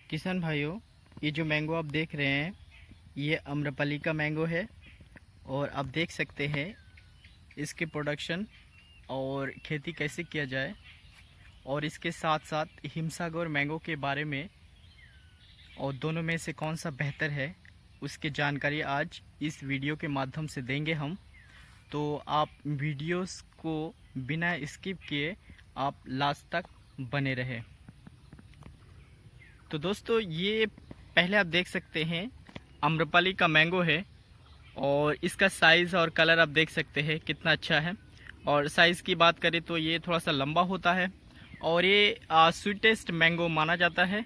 किसान भाइयों, ये जो मैंगो आप देख रहे हैं ये अम्रपली का मैंगो है। और आप देख सकते हैं इसके प्रोडक्शन और खेती कैसे किया जाए, और इसके साथ साथ हिमसागर मैंगो के बारे में और दोनों में से कौन सा बेहतर है उसकी जानकारी आज इस वीडियो के माध्यम से देंगे हम। तो आप वीडियोस को बिना स्किप किए आप लास्ट तक बने रहे। तो दोस्तों, ये पहले आप देख सकते हैं अम्रपाली का मैंगो है और इसका साइज़ और कलर आप देख सकते हैं कितना अच्छा है। और साइज़ की बात करें तो ये थोड़ा सा लंबा होता है और ये स्वीटेस्ट मैंगो माना जाता है।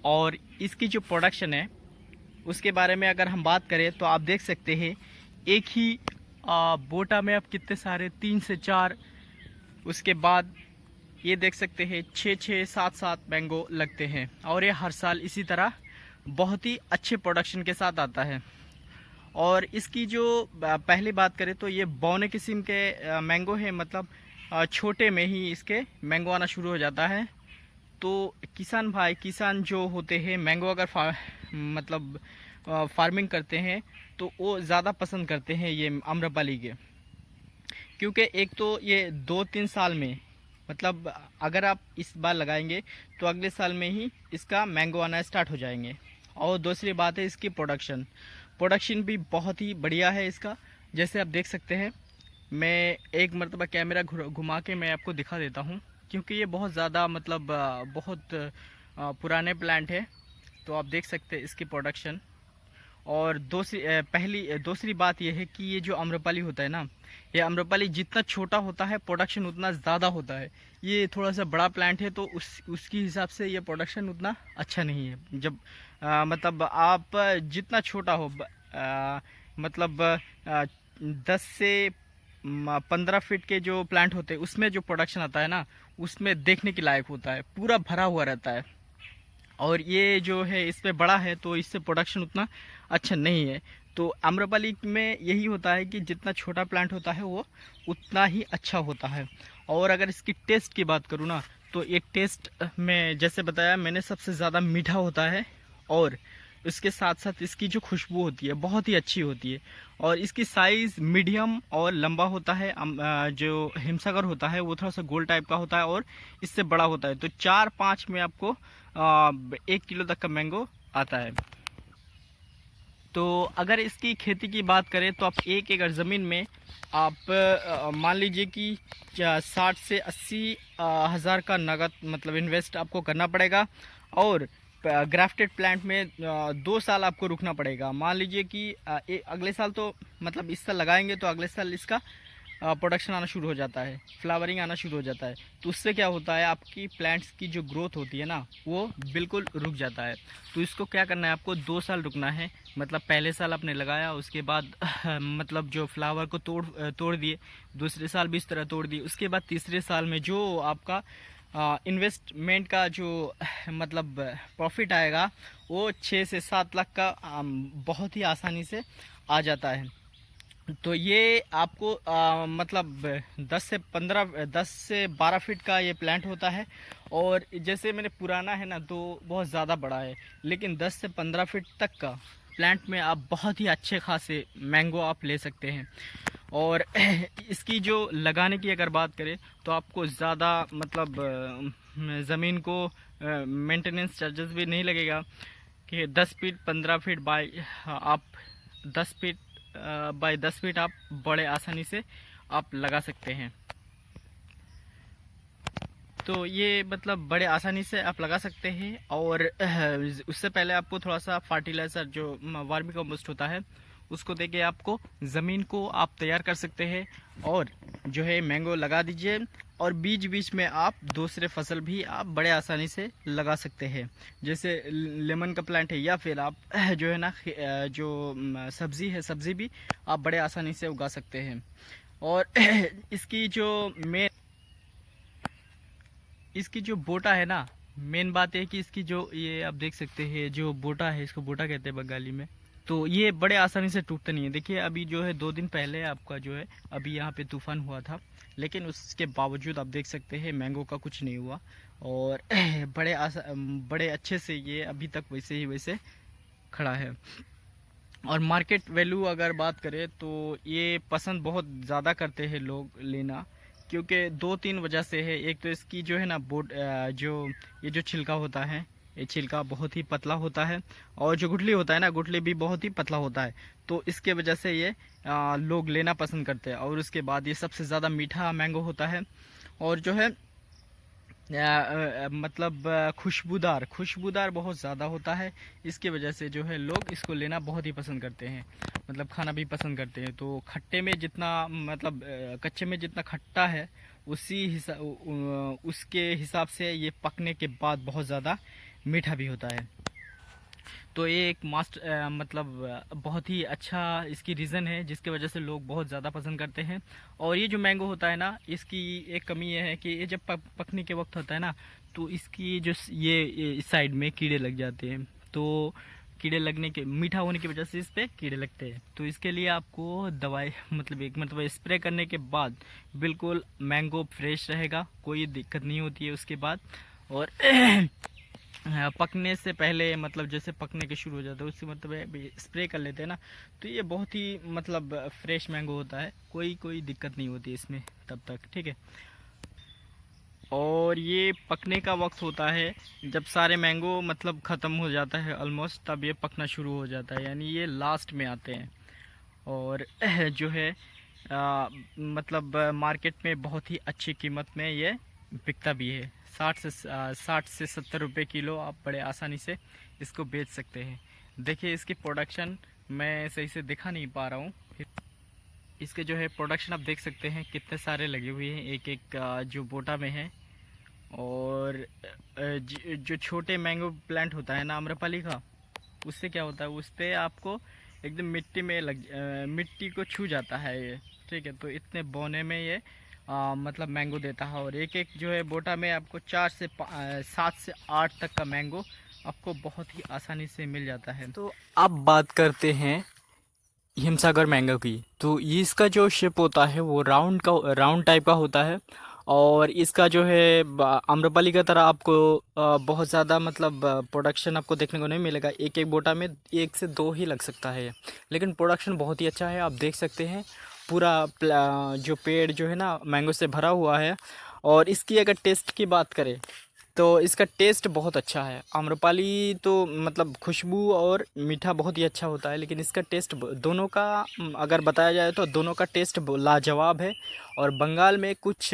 और इसकी जो प्रोडक्शन है उसके बारे में अगर हम बात करें तो आप देख सकते हैं एक ही बोटा में आप कितने सारे 3 से 4, उसके बाद ये देख सकते हैं 6-6, 7-7 मैंगो लगते हैं। और ये हर साल इसी तरह बहुत ही अच्छे प्रोडक्शन के साथ आता है। और इसकी जो पहली बात करें तो ये बौने किस्म के मैंगो है, मतलब छोटे में ही इसके मैंगो आना शुरू हो जाता है। तो किसान जो होते हैं मैंगो अगर मतलब फार्मिंग करते हैं तो वो ज़्यादा पसंद करते हैं ये आम्रपाली के, क्योंकि एक तो ये 2-3 साल में, मतलब अगर आप इस बार लगाएंगे तो अगले साल में ही इसका मैंगो आना स्टार्ट हो जाएंगे। और दूसरी बात है इसकी प्रोडक्शन भी बहुत ही बढ़िया है इसका। जैसे आप देख सकते हैं, मैं एक मरतबा कैमरा घुमा के मैं आपको दिखा देता हूँ, क्योंकि ये बहुत ज़्यादा मतलब बहुत पुराने प्लांट है। तो आप देख सकते हैं इसकी प्रोडक्शन। और दूसरी बात यह है कि ये जो आम्रपाली होता है ना, ये आम्रपाली जितना छोटा होता है प्रोडक्शन उतना ज़्यादा होता है। ये थोड़ा सा बड़ा प्लांट है तो उसकी हिसाब से ये प्रोडक्शन उतना अच्छा नहीं है। जब मतलब आप जितना छोटा हो, मतलब 10 से 15 फीट के जो प्लांट होते हैं उसमें जो प्रोडक्शन आता है ना, उसमें देखने के लायक होता है, पूरा भरा हुआ रहता है। और ये जो है इस पे बड़ा है तो इससे प्रोडक्शन उतना अच्छा नहीं है। तो आम्रपाली में यही होता है कि जितना छोटा प्लांट होता है वो उतना ही अच्छा होता है। और अगर इसकी टेस्ट की बात करूँ ना, तो ये टेस्ट में जैसे बताया मैंने सबसे ज़्यादा मीठा होता है। और इसके साथ साथ इसकी जो खुशबू होती है बहुत ही अच्छी होती है। और इसकी साइज़ मीडियम और लंबा होता है। जो हिमसागर होता है वो थोड़ा सा गोल टाइप का होता है और इससे बड़ा होता है। तो 4-5 में आपको 1 किलो तक का मैंगो आता है। तो अगर इसकी खेती की बात करें तो आप 1 एकड़ ज़मीन में आप मान लीजिए कि 60 से 80 हज़ार का नगद मतलब इन्वेस्ट आपको करना पड़ेगा। और ग्राफ्टेड प्लांट में 2 साल आपको रुकना पड़ेगा। मान लीजिए कि अगले साल तो मतलब इस साल लगाएंगे तो अगले साल इसका प्रोडक्शन आना शुरू हो जाता है, फ्लावरिंग आना शुरू हो जाता है। तो उससे क्या होता है, आपकी प्लांट्स की जो ग्रोथ होती है ना वो बिल्कुल रुक जाता है। तो इसको क्या करना है, आपको 2 साल रुकना है। मतलब पहले साल आपने लगाया, उसके बाद मतलब जो फ्लावर को तोड़ दिए, दूसरे साल भी इस तरह तोड़ दिए, उसके बाद तीसरे साल में जो आपका इन्वेस्टमेंट का जो मतलब प्रॉफिट आएगा वो 6 से 7 लाख का बहुत ही आसानी से आ जाता है। तो ये आपको मतलब 10 से 12 फीट का ये प्लांट होता है। और जैसे मैंने पुराना है ना तो बहुत ज़्यादा बड़ा है, लेकिन 10 से 15 फीट तक का प्लांट में आप बहुत ही अच्छे खासे मैंगो आप ले सकते हैं। और इसकी जो लगाने की अगर बात करें तो आपको ज़्यादा मतलब ज़मीन को मेंटेनेंस चार्जेस भी नहीं लगेगा कि 10 फीट 15 फीट बाय आप 10 फीट बाय 10 फीट आप बड़े आसानी से आप लगा सकते हैं। तो ये मतलब बड़े आसानी से आप लगा सकते हैं। और उससे पहले आपको थोड़ा सा फर्टिलाइज़र जो वर्मी कंपोस्ट होता है उसको देके आपको ज़मीन को आप तैयार कर सकते हैं। और जो है मैंगो लगा दीजिए, और बीच बीच में आप दूसरे फसल भी आप बड़े आसानी से लगा सकते हैं। जैसे लेमन का प्लांट है, या फिर आप जो है ना जो सब्ज़ी है, सब्ज़ी भी आप बड़े आसानी से उगा सकते हैं। और इसकी जो बोटा है ना, मेन बात है कि इसकी जो ये आप देख सकते हैं जो बोटा है, इसको बोटा कहते हैं बंगाली में। तो ये बड़े आसानी से टूटते नहीं है। देखिए अभी जो है 2 दिन पहले आपका जो है अभी यहाँ पे तूफान हुआ था, लेकिन उसके बावजूद आप देख सकते हैं मैंगो का कुछ नहीं हुआ और बड़े अच्छे से ये अभी तक वैसे ही वैसे खड़ा है। और मार्केट वैल्यू अगर बात करें तो ये पसंद बहुत ज़्यादा करते हैं लोग लेना, क्योंकि 2-3 वजह से है। एक तो इसकी जो है ना जो ये जो छिलका होता है, ये छिलका बहुत ही पतला होता है, और जो गुठली होता है ना, गुठली भी बहुत ही पतला होता है। तो इसके वजह से ये लोग लेना पसंद करते हैं। और उसके बाद ये सबसे ज़्यादा मीठा मैंगो होता है, और जो है मतलब खुशबूदार बहुत ज़्यादा होता है। इसकी वजह से जो है लोग इसको लेना बहुत ही पसंद करते हैं, मतलब खाना भी पसंद करते हैं। तो खट्टे में जितना मतलब कच्चे में जितना खट्टा है उसके हिसाब से ये पकने के बाद बहुत ज़्यादा मीठा भी होता है। तो ये एक बहुत ही अच्छा इसकी रीज़न है जिसकी वजह से लोग बहुत ज़्यादा पसंद करते हैं। और ये जो मैंगो होता है ना, इसकी एक कमी ये है कि ये जब पकने के वक्त होता है ना, तो इसकी जो ये इस साइड में कीड़े लग जाते हैं। तो कीड़े लगने के मीठा होने की वजह से इस पर कीड़े लगते हैं। तो इसके लिए आपको दवाई मतलब स्प्रे करने के बाद बिल्कुल मैंगो फ्रेश रहेगा, कोई दिक्कत नहीं होती है उसके बाद। और पकने से पहले मतलब जैसे पकने के शुरू हो जाता है उससे मतलब स्प्रे कर लेते हैं ना, तो ये बहुत ही मतलब फ्रेश मैंगो होता है, कोई दिक्कत नहीं होती इसमें तब तक, ठीक है। और ये पकने का वक्त होता है जब सारे मैंगो मतलब ख़त्म हो जाता है ऑलमोस्ट, तब ये पकना शुरू हो जाता है, यानी ये लास्ट में आते हैं। और जो है मतलब मार्केट में बहुत ही अच्छी कीमत में ये बिकता भी है। 60 से 70 रुपये किलो आप बड़े आसानी से इसको बेच सकते हैं। देखिए इसकी प्रोडक्शन मैं सही से दिखा नहीं पा रहा हूँ। इसके जो है प्रोडक्शन आप देख सकते हैं कितने सारे लगे हुए हैं एक एक जो बोटा में है। और जो छोटे मैंगो प्लांट होता है ना आम्रपाली का, उससे क्या होता है, उस पर आपको एकदम मिट्टी को छू जाता है ये, ठीक है। तो इतने बोने में ये मतलब मैंगो देता है। और एक एक जो है बोटा में आपको 7 से 8 तक का मैंगो आपको बहुत ही आसानी से मिल जाता है। तो अब बात करते हैं हिमसागर मैंगो की। तो ये इसका जो शेप होता है वो राउंड टाइप का होता है। और इसका जो है आम्रपाली की तरह आपको बहुत ज़्यादा मतलब प्रोडक्शन आपको देखने को नहीं मिलेगा। एक एक बोटा में 1 से 2 ही लग सकता है, लेकिन प्रोडक्शन बहुत ही अच्छा है। आप देख सकते हैं पूरा जो पेड़ जो है ना मैंगो से भरा हुआ है। और इसकी अगर टेस्ट की बात करें तो इसका टेस्ट बहुत अच्छा है। आम्रपाली तो मतलब खुशबू और मीठा बहुत ही अच्छा होता है, लेकिन इसका टेस्ट दोनों का अगर बताया जाए तो दोनों का टेस्ट लाजवाब है। और बंगाल में कुछ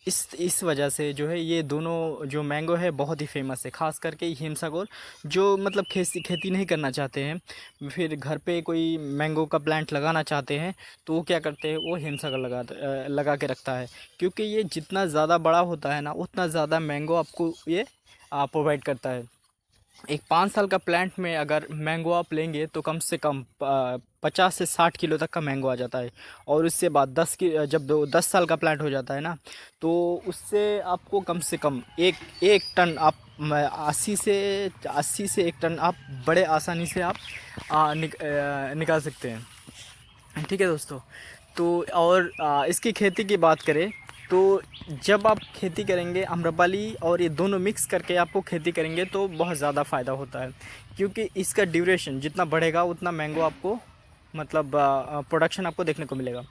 इस वजह से जो है ये दोनों जो मैंगो है बहुत ही फेमस है। ख़ास करके हिमसागर जो मतलब खेती नहीं करना चाहते हैं, फिर घर पे कोई मैंगो का प्लांट लगाना चाहते हैं, तो वो क्या करते हैं, वो हिमसागर लगा के रखता है। क्योंकि ये जितना ज़्यादा बड़ा होता है ना, उतना ज़्यादा मैंगो आपको ये प्रोवाइड करता है। एक 5 साल का प्लांट में अगर मैंगो आप लेंगे तो कम से कम 50 से 60 किलो तक का मैंगो आ जाता है। और उससे बाद 10 साल का प्लांट हो जाता है ना, तो उससे आपको कम से कम एक टन आप 80 से 1 टन आप बड़े आसानी से आप निकाल सकते हैं, ठीक है दोस्तों। तो और इसकी खेती की बात करें तो जब आप खेती करेंगे आम्रपाली और ये दोनों मिक्स करके आपको खेती करेंगे तो बहुत ज़्यादा फ़ायदा होता है। क्योंकि इसका ड्यूरेशन जितना बढ़ेगा उतना मैंगो आपको मतलब प्रोडक्शन आपको देखने को मिलेगा।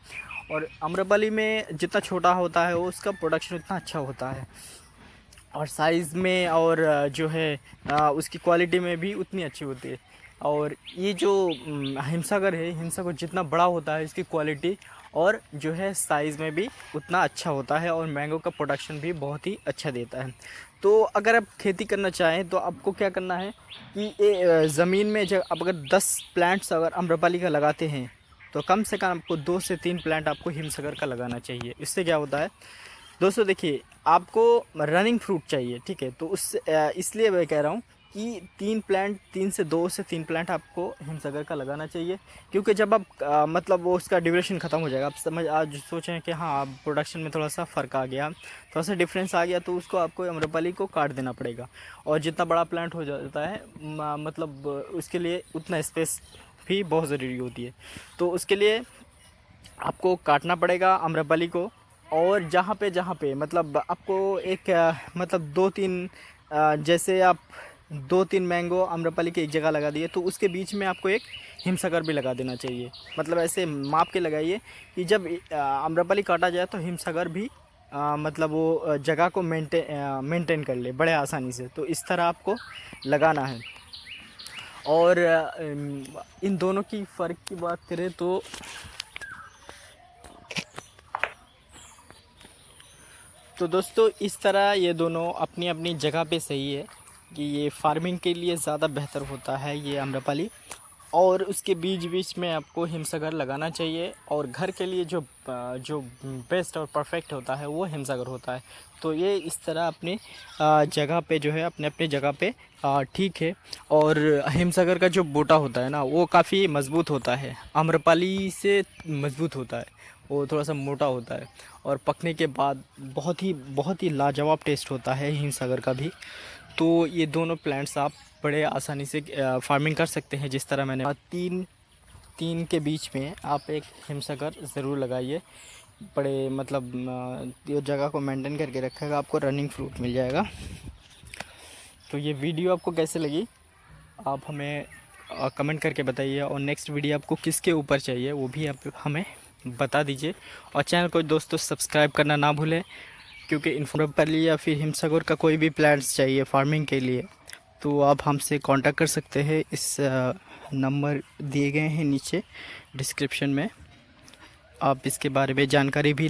और आम्रपाली में जितना छोटा होता है वो उसका प्रोडक्शन उतना अच्छा होता है, और साइज़ में और जो है उसकी क्वालिटी में भी उतनी अच्छी होती है। और ये जो हिमसागर है, हिमसागर जितना बड़ा होता है इसकी क्वालिटी और जो है साइज़ में भी उतना अच्छा होता है, और मैंगो का प्रोडक्शन भी बहुत ही अच्छा देता है। तो अगर आप खेती करना चाहें तो आपको क्या करना है कि ज़मीन में जब आप अगर 10 प्लांट्स अगर आम्रपाली का लगाते हैं तो कम से कम आपको 2 से 3 प्लांट आपको हिमसागर का लगाना चाहिए। इससे क्या होता है दोस्तों, देखिए आपको रनिंग फ्रूट चाहिए, ठीक है। तो उससे इसलिए मैं कह रहा हूँ कि 3 से 3 प्लांट आपको हिमसागर का लगाना चाहिए। क्योंकि जब आप मतलब वो उसका ड्यूरेशन ख़त्म हो जाएगा, आप आज सोचें कि हाँ अब प्रोडक्शन में थोड़ा सा फ़र्क आ गया, थोड़ा सा डिफरेंस आ गया, तो उसको आपको आम्रपाली को काट देना पड़ेगा। और जितना बड़ा प्लांट हो जाता है मतलब उसके लिए उतना स्पेस भी बहुत ज़रूरी होती है। तो उसके लिए आपको काटना पड़ेगा आम्रपाली को, और जहाँ पे मतलब आपको एक मतलब 2-3 जैसे आप 2-3 मैंगो आम्रपाली की एक जगह लगा दिए, तो उसके बीच में आपको एक हिमसागर भी लगा देना चाहिए। मतलब ऐसे माप के लगाइए कि जब आम्रपाली काटा जाए तो हिमसागर भी मतलब वो जगह को मेंटेन कर ले बड़े आसानी से। तो इस तरह आपको लगाना है। और इन दोनों की फ़र्क की बात करें तो दोस्तों इस तरह ये दोनों अपनी अपनी जगह पे सही है कि ये फार्मिंग के लिए ज़्यादा बेहतर होता है ये आम्रपाली, और उसके बीच बीच में आपको हिमसागर लगाना चाहिए। और घर के लिए जो बेस्ट और परफेक्ट होता है वो हिमसागर होता है। तो ये इस तरह अपने जगह पे जो है अपने अपने जगह पे ठीक है। और हिमसागर का जो बूटा होता है ना वो काफ़ी मज़बूत होता है, आम्रपाली से मज़बूत होता है, वो थोड़ा सा मोटा होता है, और पकने के बाद बहुत ही लाजवाब टेस्ट होता है हिमसागर का भी। तो ये दोनों प्लांट्स आप बड़े आसानी से फार्मिंग कर सकते हैं। जिस तरह मैंने तीन के बीच में आप एक हिमसागर ज़रूर लगाइए। बड़े मतलब ये जगह को मेंटेन करके रखेगा, आपको रनिंग फ्रूट मिल जाएगा। तो ये वीडियो आपको कैसे लगी आप हमें कमेंट करके बताइए, और नेक्स्ट वीडियो आपको किसके ऊपर चाहिए वो भी आप हमें बता दीजिए। और चैनल को दोस्तों सब्सक्राइब करना ना भूलें, क्योंकि आम्रपाली या फिर हिमसागर का कोई भी प्लांट्स चाहिए फार्मिंग के लिए तो आप हमसे कांटेक्ट कर सकते हैं। इस नंबर दिए गए हैं नीचे डिस्क्रिप्शन में, आप इसके बारे में जानकारी भी